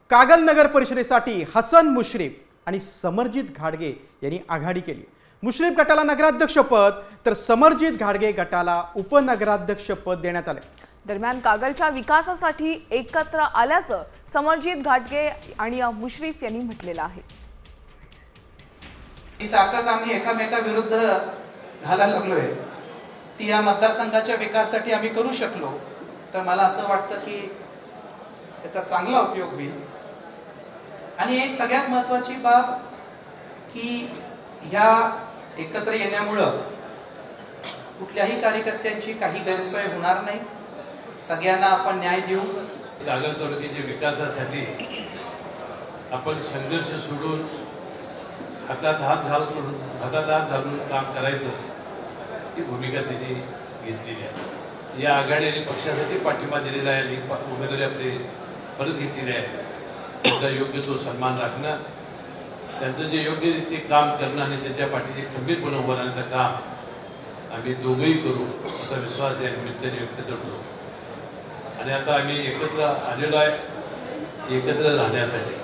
कागल नगर परिषदेसाठी हसन मुश्रीफ आणि समरजित घाडगे यांनी आघाडी केली। मुश्रीफ गटाला नगराध्यक्षपद तर समरजित घाडगे गटाला उपनगराध्यक्षपद देण्यात आले। दरम्यान कागलच्या विकासासाठी एकत्र आल्याचं समरजित घाडगे आणि मुश्रीफ यांनी म्हटलेलं आहे। ही ताकद आम्ही एकामेकाविरुद्ध घालायला लागलोय ती या मतदारसंघाच्या विकासासाठी आम्ही करू शकलो तर मला असं वाटतं की याचा चांगला उपयोग होईल। आणि एक सगळ्यात महत्त्वाची बाब की या एकत्र येण्यामुळे कुठल्याही कार्यकर्त्यांची काही गैरसोय होणार नाही, सगळ्यांना आपण न्याय देऊ। कागल तालुक्याच्या विकासासाठी आपण संघर्ष सोडून हातात हात घालून काम करायचं ही भूमिका त्यांनी घेतलेली आहे। या आघाडीने पक्षासाठी पाठिंबा दिलेला आहे, उमेदवारी आपली परत घेतलेली आहे। त्यांचा योग्य तो सन्मान राखणं, त्यांचं जे योग्य ते काम करणं आणि त्यांच्या पाठीशी खंबीरपणे उभं राहण्याचं काम आम्ही दोघंही करू असा विश्वास या निमित्ताने व्यक्त करतो। आणि आता आम्ही एकत्र आलेलो आहे एकत्र राहण्यासाठी।